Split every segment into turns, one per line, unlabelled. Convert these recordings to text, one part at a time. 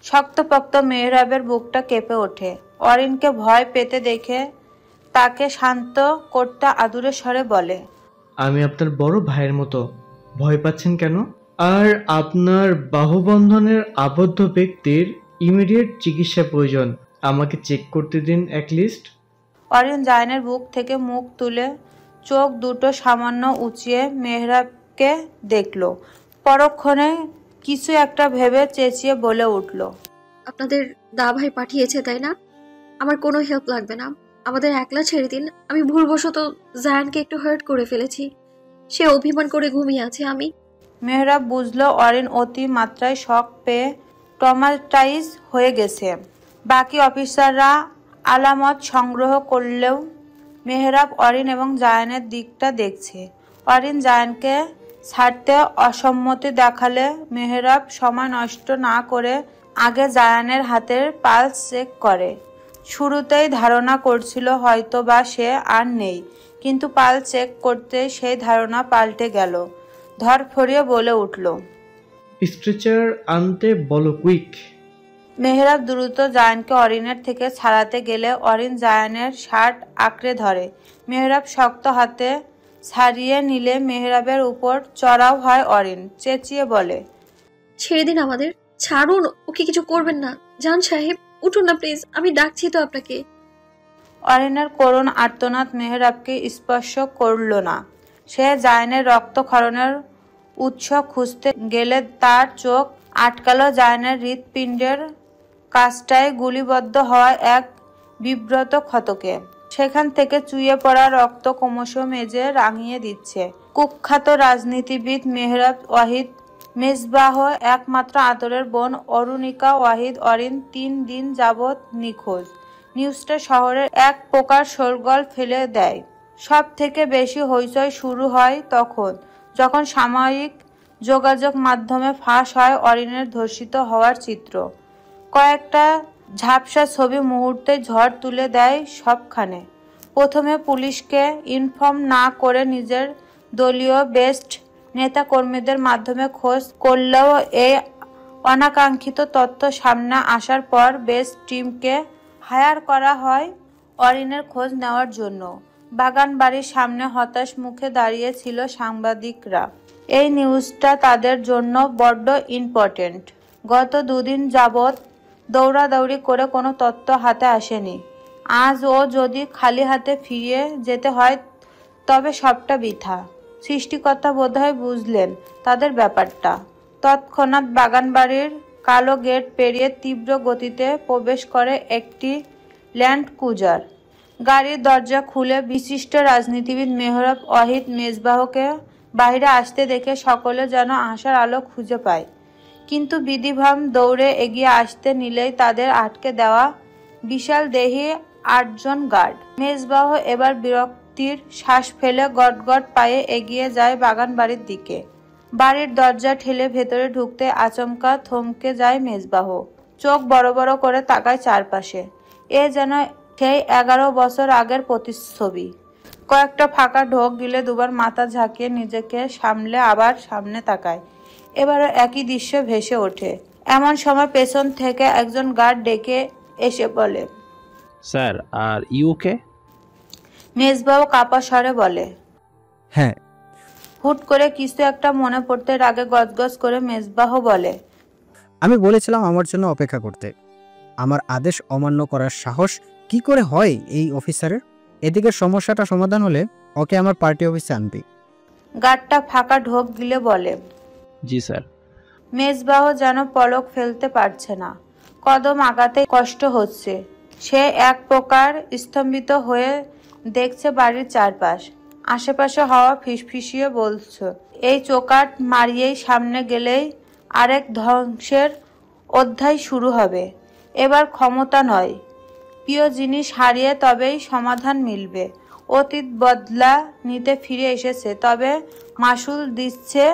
শক্তপোক্ত মেহরাবের বুকটা কেঁপে ওঠে। অরিনকে ভয় পেতে দেখে তাকে শান্ত করতে আদুরে স্বরে বলে,
আমি আপনার বড় ভাইয়ের মতো, ভয় পাচ্ছেন কেন? আর আপনার বাহুবন্ধনের আবদ্ধ ব্যক্তির ইমিডিয়েট চিকিৎসা প্রয়োজন, আমাকে চেক করতে দিন অ্যাটলিস্ট।
অরিন জায়নের বুক থেকে মুখ তুলে চোখ দুটো সামান্য উঁচিয়ে মেহরাবকে দেখল। পরক্ষণে কিছু একটা ভেবে চেঁচিয়ে বলে উঠল,
আপনাদের দা ভাই পাঠিয়েছে তাই না? আমার কোনো হেল্প লাগবে না, আমাদের একলা ছেড়ে দিন। আমি ভুলবশত জায়ানকে একটু হার্ট করে ফেলেছি, সে অভিমান করে ঘুমিয়ে আছে। আমি
মেহরাব বুঝলো অরিন অতি মাত্রায় শক পেয়ে ট্রমাটাইজ হয়ে গেছে। বাকি অফিসাররা আলামত সংগ্রহ করলেও মেহরাব অরিন এবং জায়ানের দিকটা দেখছে। অরিন জায়ানকে ছাড়তে অসম্মতি দেখালে মেহরাব সময় নষ্ট না করে আগে জায়ানের হাতের পালস চেক করে। শুরুতেই ধারণা করছিল হয়তো বা সে আর নেই, কিন্তু পালস চেক করতে সেই ধারণা পাল্টে গেল। ধরফড়িয়ে বলে উঠল,
স্ট্রেচার আনতে বলো কুইক।
মেহরাব দ্রুত জায়ানকে অরিনের থেকে ছাড়াতে গেলে অরিন জায়ানের শার্ট আঁকড়ে ধরে। মেহরাব শক্ত হাতে ছাড়িয়ে নিলে মেহরাবের উপর চড়াও হয় অরিন। চেঁচিয়ে বলে,
ছেড়ে দিন আমাদের, ছাড়ুন, ওকে কিছু করবেন না। জান সাহেব উঠুন না প্লিজ, আমি ডাকছি তো আপনাকে।
অরিনের করুণ আর্তনাদ মেহরাবকে স্পর্শ করল না। সে জায়ানের রক্তক্ষরণের উৎস খুঁজতে গেলে তার চোখ আটকালো জায়ানের হৃৎপিণ্ডের কাছটায় গুলিবদ্ধ হওয়া এক বিব্রত ক্ষতকে। সেখান থেকে চুইয়ে পড়া রক্ত ক্রমশ মেজে রাঙিয়ে দিচ্ছে। কুখ্যাত রাজনীতিবিদ মেহরাব ওয়াহিদ মেজবাহ একমাত্র আদরের বোন অরুণিকা ওয়াহিদ অরিন 3 দিন যাবৎ নিখোঁজ। নিউজটা শহরের এক প্রকার শোরগোল ফেলে দেয়। সব থেকে বেশি হইচই শুরু হয় যখন সাময়িক যোগাযোগ মাধ্যমে ফাঁস হয় অরিনের ধর্ষিত হওয়ার চিত্র। কয়েকটা ঝাপসা ছবি মুহূর্তে ঝড় তুলে দেয় সবখানে। প্রথমে পুলিশকে ইনফর্ম না করে নিজের দলীয় বেস্ট নেতাকর্মীদের মাধ্যমে খোঁজ করলেও এই অনাকাঙ্ক্ষিত তথ্য সামনে আসার পর বেস্ট টিমকে হায়ার করা হয় অরিনের খোঁজ নেওয়ার জন্য। বাগানবাড়ির সামনে হতাশ মুখে দাঁড়িয়ে ছিল সাংবাদিকরা। এই নিউজটা তাদের জন্য বড্ড ইম্পর্টেন্ট। গত 2 দিন যাবৎ দৌড়াদৌড়ি করে কোনো তথ্য হাতে আসেনি। আজ ও যদি খালি হাতে ফিরে যেতে হয় তবে সবটা বৃথা। সৃষ্টিকর্তা বোধহয় বুঝলেন তাদের ব্যাপারটা। তৎক্ষণাৎ বাগানবাড়ির কালো গেট পেরিয়ে তীব্র গতিতে প্রবেশ করে একটি ল্যান্ড ক্রুজার। গাড়ির দরজা খুলে বিশিষ্ট রাজনীতিবিদ মেহরাব ওয়াহিদ মেজবাহকে বাইরে আসতে দেখে সকলে যেন আশার আলো খুঁজে পায়। কিন্তু বিধিভ্রম দৌড়ে এগিয়ে আসতে নিলেই তাদের আটকে দেওয়া বিশাল দেহী 8 জন গার্ড। মেজবাহ এবার বিরক্তির শ্বাস ফেলে গটগট পায়ে এগিয়ে যায় বাগানবাড়ির দিকে। বাড়ির দরজা ঠেলে ভেতরে ঢুকতে আচমকা থমকে যায় মেজবাহ। চোখ বড় বড় করে তাকায় চারপাশে। এ যেন সেই 11 বছর আগের প্রতিচ্ছবি। কয়েকটা ফাঁকা ঢোক গিলে দুবার মাথা ঝাঁকিয়ে নিজেকে সামলে আবার সামনে তাকায়। এবারও একই দৃশ্য ভেসে ওঠে। এমন সময় পেছন থেকে একজন গার্ড ডেকে এসে বলে,
sir, are you okay?
Mezbah কাপা স্বরে বলে,
হ্যাঁ।
হুট করে কিছু একটা মনে পড়তে রাগে গজগজ করে মেজবাহ বলে,
আমি বলেছিলাম আমার জন্য অপেক্ষা করতে। আমার আদেশ অমান্য করার সাহস কি করে হয় এই অফিসারের? এদিকে সমস্যাটা সমাধান হলে ওকে আমার পার্টি অফিসে আনবি।
গার্ডটা ফাঁকা ঢোক গিলে বলে,
জি স্যার।
মেজবাহ যেন পলক ফেলতে পারছে না। কদম আগাতে কষ্ট হচ্ছে। সে এক প্রকার স্তম্ভিত হয়ে দেখছে বাড়ির চারপাশ। আশেপাশে হওয়া ফিসফিসিয়ে বলছে, এই চোকাট মারিয়েই সামনে গেলেই আরেক ধ্বংসের অধ্যায় শুরু হবে। এবার ক্ষমতা নয়, প্রিয় জিনিস হারিয়ে তবেই সমাধান মিলবে। অতীত বদলা নিতে ফিরে এসেছে, তবে মাসুল দিচ্ছে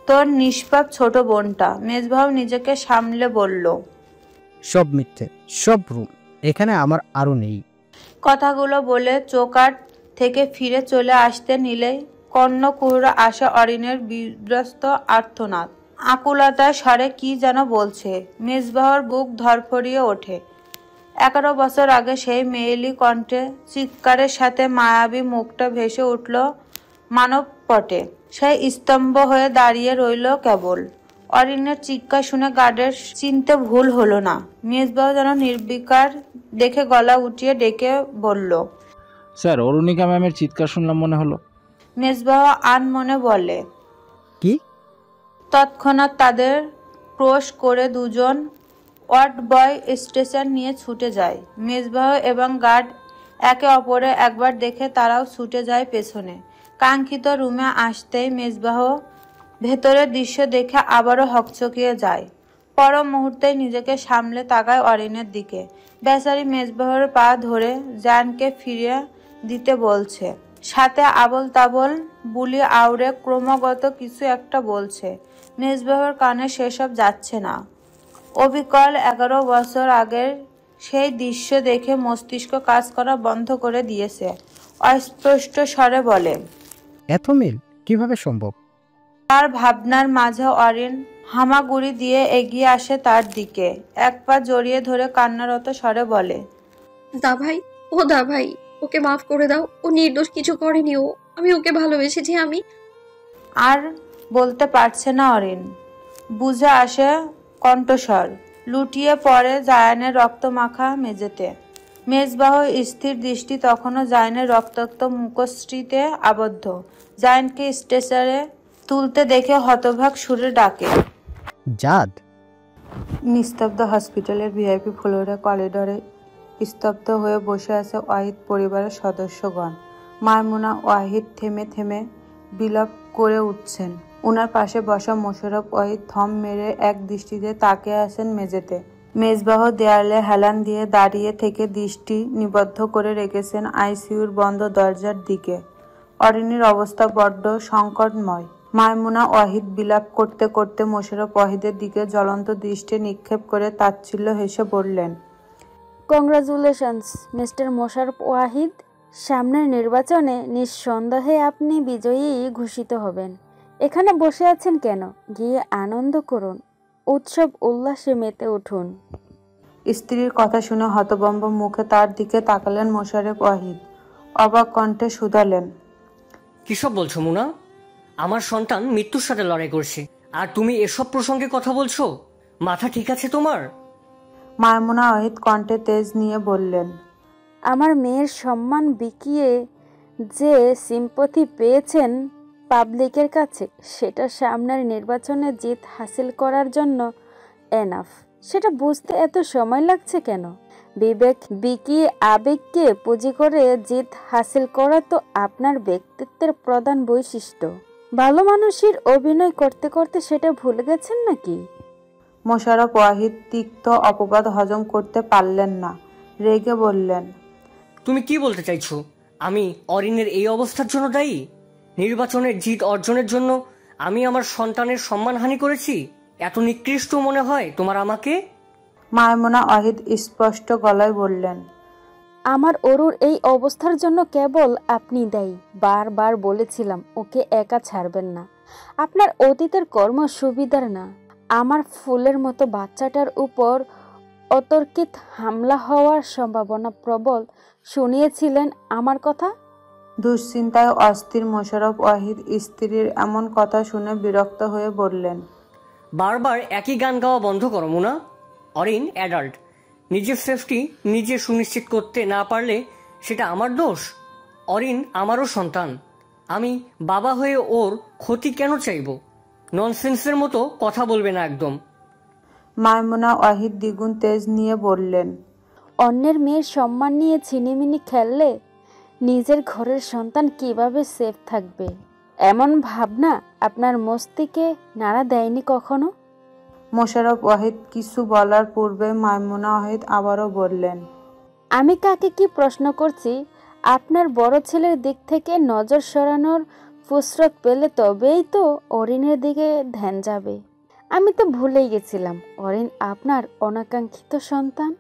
তোর নিষ্পাপ ছোট বোনটা। মেজবাহ নিজেকে সামলে বলল,
সব মিথ্যে, সব রুম, এখানে আমার আরও নেই।
কথাগুলো বলে চৌকাঠ থেকে ফিরে চলে আসতে নিলেই কর্ণকুহরা আসে অরিনের বিধ্বস্ত আর্তনাদ। আকুলতার স্বরে কি যেন বলছে। মেজবাহর বুক ধরফরিয়ে ওঠে। 11 বছর আগে সেই মেয়েলি কণ্ঠে চিৎকারের সাথে মায়াবী মুখটা ভেসে উঠল মানবপটে। সেই স্তম্ভ হয়ে দাঁড়িয়ে রইল কেবল। অরিনের চিৎকার শুনে গার্ডের চিনতে ভুল হলো না। মেজবাহ যেন নির্বিকার দেখে গলা উঠিয়ে ডেকে বলল,
স্যার, অরুণিকা ম্যামের চিৎকার শুনলাম মনে হলো।
মেজবাহ আনমনে বলে।
কি?
তৎক্ষণাৎ তাদের ক্রোশ করে দুজন ওয়ার্ড বয় স্টেশন নিয়ে ছুটে যায়। মেজবাহ এবং গার্ড একে অপরে একবার দেখে তারাও ছুটে যায় পেছনে। কাঙ্ক্ষিত রুমে আসতেই মেজবাহ ভেতরের দৃশ্য দেখে আবারও হকচকিয়ে যায়। পর মুহূর্তেই নিজেকে সামলে তাকায় অরিনের দিকে। বেচারি মেজবাহর পা ধরে জায়ানকে ফিরিয়ে দিতে বলছে, সাথে আবল তাবল বুলি আউড়ে ক্রমাগত কিছু একটা বলছে। মেজবাহর কানে সেসব যাচ্ছে না। অবিকল 11 বছর আগের সেই দৃশ্য দেখে মস্তিষ্ক কাজ করা বন্ধ করে দিয়েছে। অস্পষ্ট স্বরে বলে,
এত মিল কিভাবে সম্ভব?
তার ভাবনার মাঝে অরিন হামাগুড়ি দিয়ে এগিয়ে আসে তার দিকে। এক পা জড়িয়ে ধরে কান্নারত স্বরে বলে,
দা ভাই, ও দা ভাই, ওকে মাফ করে দাও। ও নির্দোষ কিছু করেনি। আমি ওকে ভালোবেসেছি। আমি
আর বলতে পারছে না অরিন। বুঝে আসে কণ্ঠস্বর। লুটিয়ে পড়ে জায়ানের রক্তমাখা মেঝেতে। মেজবাহ স্থির দৃষ্টি তখনও জায়ানের রক্তাক্ত মুখশ্রীতে আবদ্ধ। জায়ানকে স্ট্রেচারে তুলতে দেখে হতভাগ সুরে ডাকে,
জাদ।
নিস্তব্ধ হসপিটালের ভিআইপি ফ্লোরে করিডোরে স্তব্ধ হয়ে বসে আছে ওয়াহিদ পরিবারের সদস্যগণ। মাইমুনা ওয়াহিদ থেমে থেমে বিলাপ করে উঠছেন। উনার পাশে বসা মোশাররফ ওয়াহিদ থম মেরে এক দৃষ্টিতে তাকিয়ে আছেন মেঝেতে। মেজবাহ দেয়ালে হেলান দিয়ে দাঁড়িয়ে থেকে দৃষ্টি নিবদ্ধ করে রেখেছেন আইসিইউর বন্ধ দরজার দিকে। অরিনের অবস্থা বড্ড সংকটময়। মাইমুনা ওয়াহিদ বিলাপ করতে করতে মোশাররফ ওয়াহিদের দিকে জ্বলন্ত দৃষ্টি নিক্ষেপ করে তাচ্ছিল্য হেসে বললেন,
কংগ্রাচুলেশনস মিস্টার মোশাররফ ওয়াহিদ। সামনের নির্বাচনে নিঃসন্দেহে আপনি বিজয়ী ঘোষিত হবেন। এখানে বসে আছেন কেন? গিয়ে আনন্দ করুন, উৎসব উল্লাসে মেতে উঠুন।
স্ত্রীর কথা শুনে হতভম্ব মুখে তার দিকে তাকালেন মোশাররফ ওয়াহিদ। অবাক কণ্ঠে শুধালেন,
কিসব বলছো মুনা? আমার সন্তান মৃত্যুর সাথে লড়াই করছে, আর তুমি এসব প্রসঙ্গে কথা বলছো? মাথা ঠিক আছে তোমার?
মাইমুনা ওয়াহিদ কণ্ঠে তেজ নিয়ে বললেন,
আমার মেয়ের সম্মান বিকিয়ে যে সিম্পথি পেয়েছেন পাবলিকের কাছে, সেটা সামনের নির্বাচনে জিত হাসিল করার জন্য এনাফ। সেটা বুঝতে এত সময় লাগছে কেন? বিবেক বিকিয়ে আবেগকে পুঁজি করে জিত হাসিল করা তো আপনার ব্যক্তিত্বের প্রধান বৈশিষ্ট্য। ভালো মানুষের অভিনয় করতে করতে সেটা ভুলে গেছেন নাকি?
মোশাররফ ওয়াহিদ তিক্ত অপবাদ হজম করতে পারলেন না। রেগে বললেন,
তুমি কি বলতে চাইছো? আমি অরিনের এই অবস্থার জন্য দায়ী? নির্বাচনের জিত অর্জনের জন্য আমি আমার সন্তানের সম্মানহানি করেছি? এত নিকৃষ্ট মনে হয় তোমার আমাকে?
মাইমুনা ওয়াহিদ স্পষ্ট গলায় বললেন,
আমার অরুর এই অবস্থার জন্য কেবল আপনি দায়ী। বারবার বলেছিলাম ওকে একা ছাড়বেন না। আপনার অতীতের কর্ম সুবিধার না। আমার ফুলের মতো বাচ্চাটার উপর অতর্কিত হামলা হওয়ার সম্ভাবনা প্রবল। শুনিয়েছিলেন আমার কথা।
দুশ্চিন্তায় অস্থির মোশাররফ ওয়াহিদ স্ত্রীর এমন কথা শুনে বিরক্ত হয়ে বললেন,
বারবার একই গান গাওয়া বন্ধ করো মুনা। অরিন অ্যাডাল্ট, নিজের সেফটি নিজে সুনিশ্চিত করতে না পারলে সেটা আমার দোষ? অরিন আমারও সন্তান। আমি বাবা হয়ে ওর ক্ষতি কেন চাইব? ননসেন্সের মতো কথা বলবে না একদম।
মাইমুনা ওয়াহিদ দ্বিগুণ তেজ নিয়ে বললেন,
অন্যের মেয়ের সম্মান নিয়ে ছিনিমিনি খেললে নিজের ঘরের সন্তান কিভাবে সেফ থাকবে? এমন ভাবনা আপনার মস্তিষ্কে নাড়া দেয়নি কখনো?
মোশাররফ ওয়াহিদ কিছু বলার পূর্বে মাইমুনা ওয়াহিদ আবারও বললেন,
আমি কাকে কি প্রশ্ন করছি? আপনার বড় ছেলের দিক থেকে নজর সরানোর ফুসরত পেলে তবেই তো অরিনের দিকে ধ্যান যাবে। আমি তো ভুলেই গেছিলাম অরিন আপনার অনাকাঙ্ক্ষিত সন্তান।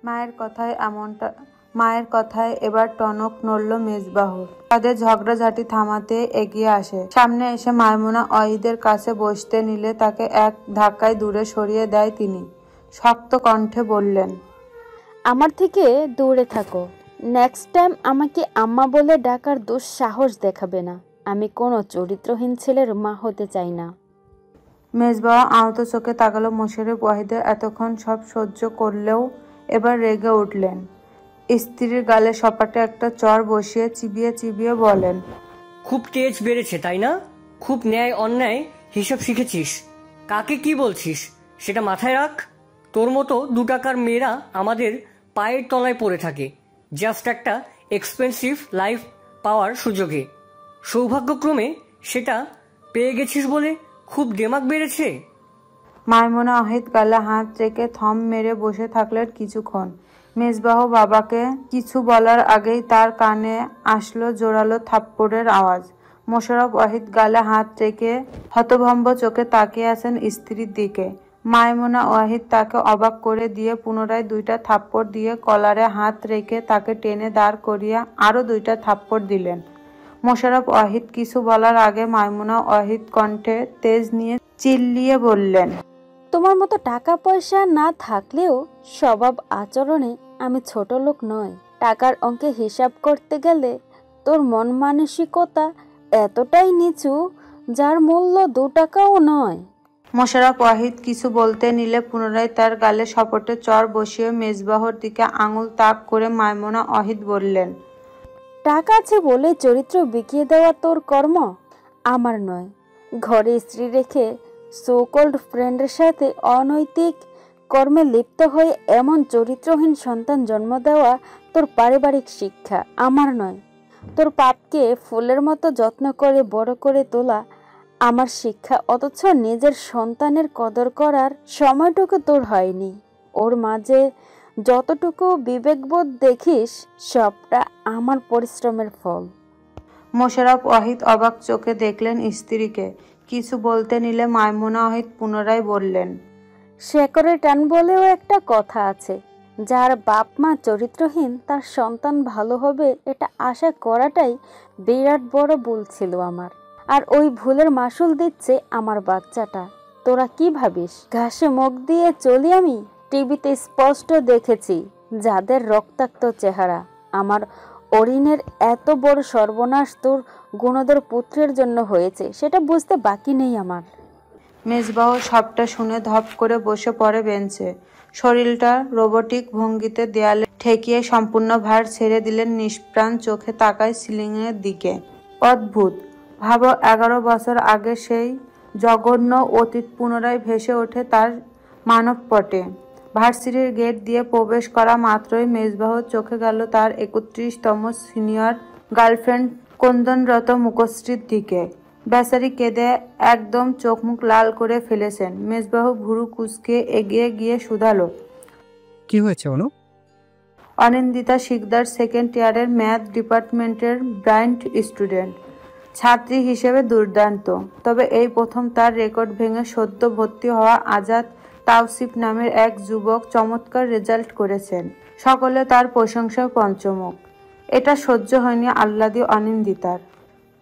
মায়ের কথায় এমনটা মায়ের কথায় এবার টনক নড়ল মেজবাহুর। তাদের ঝগড়াঝাটি থামাতে এগিয়ে আসে। সামনে এসে মাইমুনা ওয়াহিদের কাছে বসতে নিলে তাকে এক ধাক্কায় দূরে সরিয়ে দেয় তিনি। শক্ত কণ্ঠে বললেন,
আমার থেকে দূরে থাকো। নেক্সট টাইম আমাকে আম্মা বলে ডাকার দুঃসাহস দেখাবে না। আমি কোনো চরিত্রহীন ছেলের মা হতে চাই না।
মেজবাহ আহত চোখে তাকালো মোশাররফ ওয়াহিদের। এতক্ষণ সব সহ্য করলেও এবার রেগে উঠলেন। স্ত্রীর গালে সপাটে একটা চর বসিয়ে চিবিয়ে চিবিয়ে বলেন,
খুব তেজ বেড়েছে তাই না? খুব ন্যায় অন্যায় হিসাব শিখেছিস। কাকে কি বলছিস সেটা মাথায় রাখ। তোর মতো 2 টাকার মেয়েরা আমাদের পায়ের তলায় পড়ে থাকে জাস্ট একটা এক্সপেন্সিভ লাইফ পাওয়ার সুযোগে। সৌভাগ্যক্রমে সেটা পেয়ে গেছিস বলে খুব দেমাগ বেড়েছে।
মাইমুনা ওয়াহিদ গালে হাত রেখে থম মেরে বসে থাকলেন কিছুক্ষণ। মেজবাহ বাবাকে কিছু বলার আগেই তার কানে আসলো জোরালো থাপ্পড়ের আওয়াজ। মোশাররফ ওয়াহিদ গালে হাত রেখে হতভম্ব চোখে তাকিয়ে আছেন স্ত্রীর দিকে। মাইমুনা ওয়াহিদ তাকে অবাক করে দিয়ে পুনরায় 2টা থাপ্পড় দিয়ে কলারে হাত রেখে তাকে টেনে দাঁড় করিয়ে আরও 2টা থাপ্পড় দিলেন। মোশাররফ ওয়াহিদ কিছু বলার আগে মাইমুনা ওয়াহিদ কণ্ঠে তেজ নিয়ে চিল্লিয়ে বললেন,
তোমার মতো টাকা পয়সা না থাকলেও স্বভাব আচরণে আমি ছোট লোক নয়। টাকার অঙ্কে হিসাব করতে গেলে তোর মন মানসিকতা এতটাই নিচু যার মূল্য 2 টাকাও নয়।
মোশাররফ ওয়াহিদ কিছু বলতে নিলে পুনরায় তার গালে সপটে চর বসিয়ে মেজবাহর দিকে আঙুল তাক করে মাইমুনা ওয়াহিদ বললেন,
টাকা আছে বলে চরিত্র বিকিয়ে দেওয়া তোর কর্ম, আমার নয়। ঘরে স্ত্রী রেখে সোকল্ড ফ্রেন্ডের সাথে অনৈতিক কর্মে লিপ্ত হয়ে এমন চরিত্রহীন সন্তান জন্ম দেওয়া তোর পারিবারিক শিক্ষা, আমার নয়। তোর পাপকে ফুলের মতো যত্ন করে বড় করে তোলা আমার শিক্ষা, অথচ নিজের সন্তানের কদর করার সময়টুকু তোর হয়নি। ওর মাঝে যতটুকু বিবেকবোধ দেখিস সবটা আমার পরিশ্রমের ফল।
মোশাররফ ওয়াহিদ অবাক চোখে দেখলেন স্ত্রীকে। কিছু বলতে নিলে মাইমুনা ওয়াহিদ পুনরায় বললেন,
শেকড়ে টান বলেও একটা কথা আছে। যার বাপ মা চরিত্রহীন তার সন্তান ভালো হবে এটা আশা করাটাই বিরাট বড় ভুল ছিল আমার। আর ওই ভুলের মাসুল দিচ্ছে আমার বাচ্চাটা। তোরা কি ভাবিস ঘাসে মুখ দিয়ে চলি আমি? টিভিতে স্পষ্ট দেখেছি যাদের রক্তাক্ত চেহারা। আমার অরিনের এত বড় সর্বনাশ তোর গুণধর পুত্রের জন্য হয়েছে সেটা বুঝতে বাকি নেই আমার।
মেজবাহ সবটা শুনে ধপ করে বসে পড়ে বেঞ্চে। শরীরটা রোবটিক ভঙ্গিতে দেয়ালে ঠেকিয়ে সম্পূর্ণ ভার ছেড়ে দিলেন। নিষ্প্রাণ চোখে তাকায় সিলিংয়ের দিকে। অদ্ভুত ভাবো, 11 বছর আগে সেই জঘন্য অতীত পুনরায় ভেসে ওঠে তার মানবপটে। ভার্সিটির গেট দিয়ে প্রবেশ করা মাত্রই মেজবাহর চোখে গেল তার 31তম সিনিয়র গার্লফ্রেন্ড ক্রন্দনরত মুখশ্রীর দিকে। বেচারি কেঁদে একদম চোখ মুখ লাল করে ফেলেছেন। মেজবাহু ভুরু কুঁচকে এগিয়ে গিয়ে শুধালো,
কি হয়েছে অনু?
অনিন্দিতা শিকদার 2nd ইয়ারের ম্যাথ ডিপার্টমেন্টের ব্রাইন্ট স্টুডেন্ট। ছাত্রী হিসেবে দুর্দান্ত, তবে এই প্রথম তার রেকর্ড ভেঙে সদ্য ভর্তি হওয়া আজাদ তাওসিফ নামের এক যুবক চমৎকার রেজাল্ট করেছেন। সকলে তার প্রশংসায় পঞ্চমুখ। এটা সহ্য হয়নি আহ্লাদী অনিন্দিতার।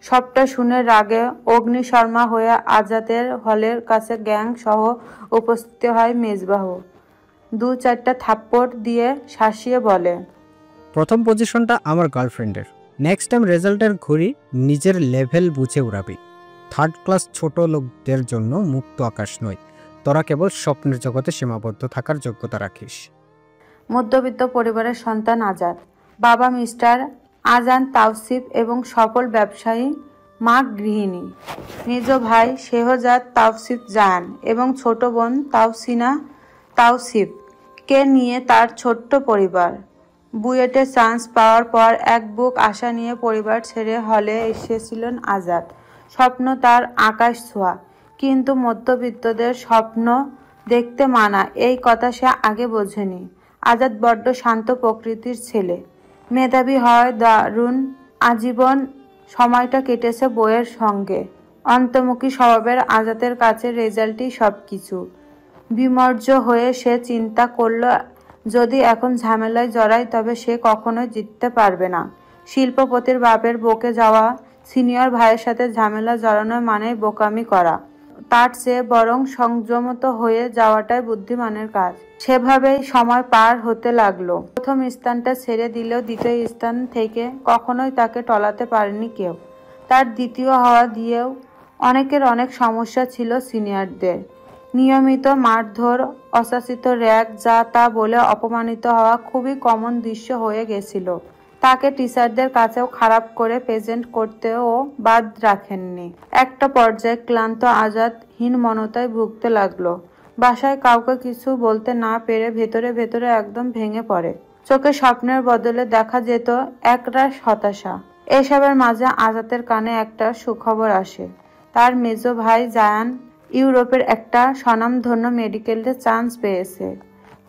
সবটা শুনে রাগে অগ্নিশর্মা হয়ে আজাদের হলের কাছে গ্যাং সহ উপস্থিত হয় মেজবাহ। 2-4টা থাপ্পড় দিয়ে শাসিয়ে বলে,
প্রথম পজিশনটা আমার গার্লফ্রেন্ডের। নেক্সট টাইম রেজাল্টের ঘড়ি নিজের লেভেল বুঝে উড়াবি। 3rd ক্লাস ছোট লোকদের জন্য মুক্ত আকাশ নয়। তোরা কেবল স্বপ্নের জগতে সীমাবদ্ধ থাকার যোগ্যতা রাখিস।
মধ্যবিত্ত পরিবারের সন্তান আজাদ। বাবা মিস্টার আজান তাওসিফ এবং সফল ব্যবসায়ী, মা গৃহিণী। নিজ ভাই শেহজাদ তাওসিফ জায়ান এবং ছোট বোন তাওসিনা তাওসিফ কে নিয়ে তার ছোট্ট পরিবার। বুয়েটে চান্স পাওয়ার পর এক বুক আশা নিয়ে পরিবার ছেড়ে হলে এসেছিলেন আজাদ। স্বপ্ন তার আকাশ ছোঁয়া, কিন্তু মধ্যবিত্তদের স্বপ্ন দেখতে মানা এই কথা সে আগে বোঝেনি। আজাদ বড্ড শান্ত প্রকৃতির ছেলে, মেধাবী হয় দারুণ। আজীবন সময়টা কেটেছে বইয়ের সঙ্গে। অন্তর্মুখী স্বভাবের আজাদের কাছে রেজাল্টই সব কিছু। বিমর্ষ হয়ে সে চিন্তা করল যদি এখন ঝামেলায় জড়ায় তবে সে কখনোই জিততে পারবে না। শিল্পপতির বাপের বকে যাওয়া সিনিয়র ভাইয়ের সাথে ঝামেলা জড়ানো মানেই বোকামি করা। তার চেয়ে বরং সংযমত হয়ে যাওয়াটাই বুদ্ধিমানের কাজ। সেভাবেই সময় পার হতে লাগলো। প্রথম স্থানটা ছেড়ে দিলেও দ্বিতীয় স্থান থেকে কখনোই তাকে টলাতে পারেনি কেউ। তার দ্বিতীয় হওয়া দিয়েও অনেকের অনেক সমস্যা ছিল সিনিয়রদের। নিয়মিত মারধর, অযাচিত র্যাগ, যা তা বলে অপমানিত হওয়া খুবই কমন দৃশ্য হয়ে গেছিল। তাকে টিচারদের কাছেও খারাপ করে প্রেজেন্ট করতেও বাদ রাখেননি। একটা পর্যায়ে ক্লান্ত আজাদ হীনমন্যতায় ভুগতে লাগলো। বাসায় কাউকে কিছু বলতে না পেরে ভেতরে ভেতরে একদম ভেঙে পড়ে। চোখে স্বপ্নের বদলে দেখা যেত একরাশ হতাশা। এসবের মাঝে আজাদের কানে একটা সুখবর আসে। তার মেজো ভাই জায়ান ইউরোপের একটা স্বনামধন্য মেডিকেলে চান্স পেয়েছে।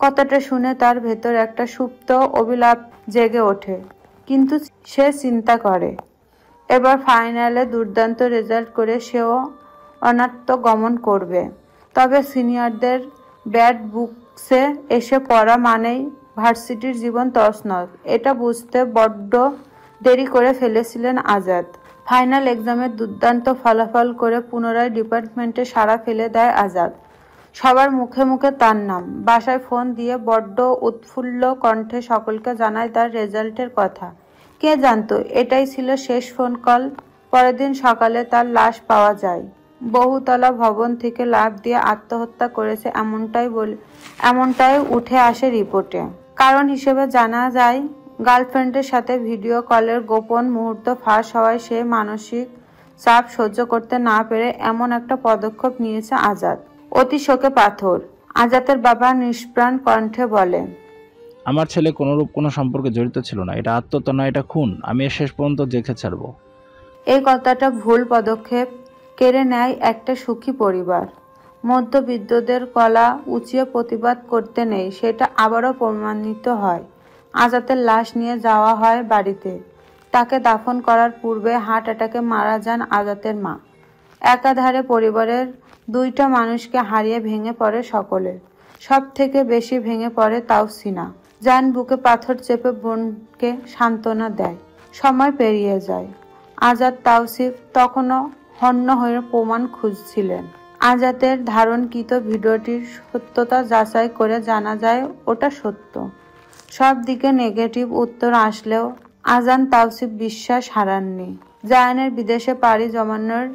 কথাটা শুনে তার ভেতর একটা সুপ্ত অভিলাপ জেগে ওঠে। কিন্তু সে চিন্তা করে, এবার ফাইনালে দুর্দান্ত রেজাল্ট করে সেও অনাত্ম গমন করবে। তবে সিনিয়রদের ব্যাড বুকসে এসে পড়া মানেই ভার্সিটির জীবন তছনছ, এটা বুঝতে বড্ড দেরি করে ফেলেছিলেন আজাদ। ফাইনাল এক্সামে দুর্দান্ত ফলাফল করে পুনরায় ডিপার্টমেন্টে সাড়া ফেলে দেয় আজাদ। সবার মুখে মুখে তার নাম। বাসায় ফোন দিয়ে বড্ড উৎফুল্ল কণ্ঠে সকলকে জানায় তার রেজাল্টের কথা। কে জানতো এটাই ছিল শেষ ফোন কল। পরের দিন সকালে তার লাশ পাওয়া যায়। বহুতলা ভবন থেকে লাফ দিয়ে আত্মহত্যা করেছে এমনটাই উঠে আসে রিপোর্টে। কারণ হিসেবে জানা যায় গার্লফ্রেন্ডের সাথে ভিডিও কলের গোপন মুহূর্ত ফাঁস হওয়ায় সে মানসিক চাপ সহ্য করতে না পেরে এমন একটা পদক্ষেপ নিয়েছে আজাদ। অতি শোকে পাথর। আজাদের বাবা নিষ্প্রাণ কণ্ঠে বলে,
আমার ছেলে কোনোরূপ কোনো সম্পর্কে জড়িত ছিল না। এটা আত্মহত্যা নয়, এটা খুন। আমি এর শেষ পর্যন্ত দেখে ছাড়বো।
এই কথাটা ভুল পদক্ষেপ কেড়ে নেয় একটা সুখী পরিবার। মধ্যবিত্তদের গলা উঁচিয়ে প্রতিবাদ করতে নেই, সেটা আবারও প্রমাণিত হয়। আজাদের লাশ নিয়ে যাওয়া হয় বাড়িতে। তাকে দাফন করার পূর্বে হার্ট অ্যাটাকে মারা যান আজাদের মা। একাধারে পরিবারের দুইটা মানুষকে হারিয়ে ভেঙে পড়ে সকলে। সব থেকে বেশি ভেঙে পড়ে তাওসিনা। জান বুকে পাথর চেপে বোনকে সান্ত্বনা দেয়। সময় পেরিয়ে যায়। আজাদ তাওসিফ তখনও হন্য হয়ে প্রমাণ খুঁজছিলেন। আজাদের ধারণকৃত ভিডিওটির সত্যতা যাচাই করে জানা যায় ওটা সত্য। সব দিকে নেগেটিভ উত্তর আসলেও আজান তাওসিফ বিশ্বাস হারাননি। জায়ানের বিদেশে পাড়ি জমানোর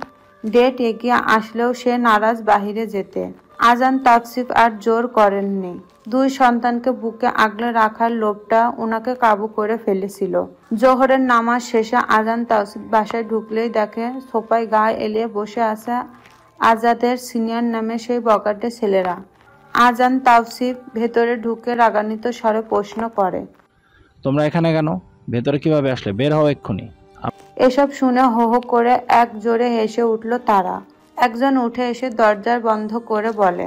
ডেট এগিয়ে আসলেও সে নারাজ বাহিরে যেতে। আজান তাওসিফ আর জোর করেননি। দুই সন্তানকে বুকে আগলে রাখার লোভটা ওনাকে কাবু করে ফেলেছিল। জোহরের নামাজ শেষে আজান তাওসিফ বাসায় ঢুকলেই দেখে সোফায় গায়ে এলিয়ে বসে আছে আজাদের সিনিয়র নামে সেই বকাটে ছেলেরা। আজান তাওসিফ ভেতরে ঢুকে রাগান্বিত স্বরে প্রশ্ন করে,
তোমরা এখানে কেন? ভেতরে কিভাবে আসলে? বের হও এক্ষুনি।
এসব শুনে হো হো করে এক জোরে হেসে উঠল তারা। একজন উঠে এসে দরজা বন্ধ করে বলে,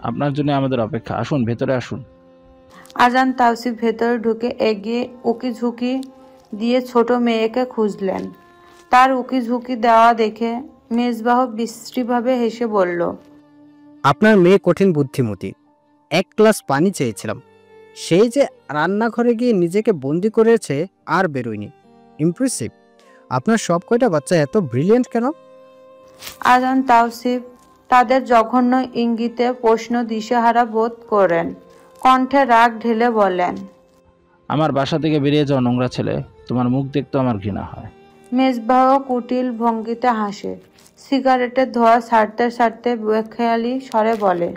আপনার জন্য আমাদের অপেক্ষা, আসুন ভেতরে আসুন।
আজান তাওসিফ ভেতরে ঢুকে এগিয়ে উকি ঝুঁকি দিয়ে ছোট মেয়েকে খুঁজলেন। তার উকি ঝুঁকি দেওয়া দেখে মেজবাহ বিশ্রীভাবে হেসে বলল,
আপনার মেয়ে কঠিন বুদ্ধিমতী। এক গ্লাস পানি চেয়েছিলাম, সেই যে রান্নাঘরে গিয়ে নিজেকে বন্দি করেছে আর বেরোয়নি। ইমপ্রেসিভ। আপনার সব কয়টা বাচ্চা এত ব্রিলিয়েন্ট কেন?
আজান তাওসিফ তাদের জঘন্য ইঙ্গিতে প্রশ্ন দিশেহারা বোধ করেন। কণ্ঠে রাগ ঢেলে বলেন,
আমার বাসা থেকে বেরিয়ে যাও নোংরা ছেলে, তোমার মুখ দেখতে আমার ঘৃণা হয়।
মেজবাহ কুটিল ভঙ্গিতে হাসে। সিগারেটের ধোঁয়া ছাড়তে ছাড়তে বেখেয়ালি স্বরে বলে,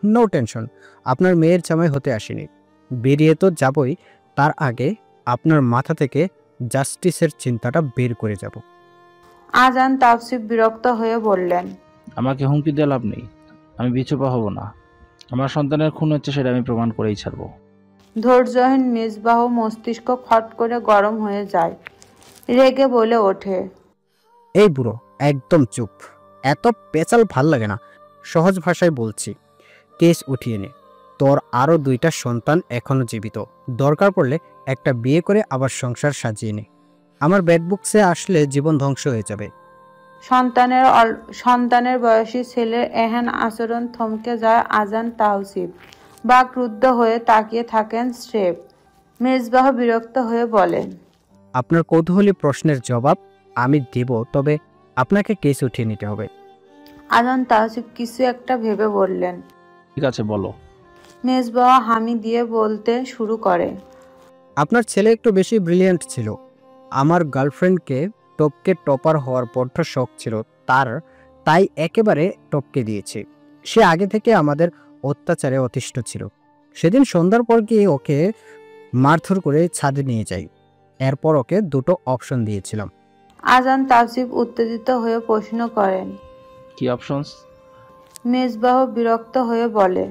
নো টেনশন, আপনার মেয়ের জামাই হতে আসেনি। বেরিয়ে তো যাবই, তার আগে আপনার মাথা থেকে জাস্টিসের চিন্তাটা বের করে যাব।
আজান তাওসিফ বিরক্ত হয়ে বললেন,
আমাকে হুমকি দিয়ে লাভ নেই, আমি বিচুপা হব না। আমার সন্তানের খুন হচ্ছে সেটা আমি প্রমাণ করেই ছাড়বো।
ধৈর্যহীন মেজবাহ মস্তিষ্ক খট করে গরম হয়ে যায়। রেগে বলে ওঠে,
এই বুড়ো একদম চুপ। এত পেঁচাল ভাল লাগে না। সহজ ভাষায় বলছি, কেস উঠিয়ে নে। তোর আরও 2টা সন্তান এখনো জীবিত। দরকার পড়লে একটা বিয়ে করে আবার সংসার সাজিয়ে নে। আমার ব্যাড বুকসে আসলে জীবন ধ্বংস হয়ে যাবে।
সন্তানের বয়সী ছেলের এহেন আচরণ থমকে যায় আজান তাওসিফ। বা ক্রুদ্ধ হয়ে তাকিয়ে থাকেন স্রেফ। মেজবাহ বিরক্ত হয়ে বলেন,
আপনার কৌতূহলী প্রশ্নের জবাব আমি দিব, তবে আপনাকে কেস উঠিয়ে নিতে হবে।
আজান তাহসিব কিছু একটা ভেবে বললেন।
ঠিক আছে, বলো।
মেজবাহ হামি দিয়ে বলতে শুরু করে,
আপনার ছেলে একটু বেশি ব্রিলিয়ান্ট ছিল। আমার গার্লফ্রেন্ডকে টপকে টপার হওয়ার বড্ড শখ ছিল তার, তাই একেবারে টপকে দিয়েছে। সে আগে থেকে আমাদের অত্যাচারে অতিষ্ঠ ছিল। সেদিন সন্ধ্যার পর গিয়ে ওকে মারধর করে ছাদে নিয়ে যাই। এরপর ওকে দুটো অপশন দিয়েছিলাম।
আজান তাহসিব উত্তেজিত হয়ে প্রশ্ন করেন।
কি অপশনস?
মেজবাহ বিরক্ত হয়ে বলে,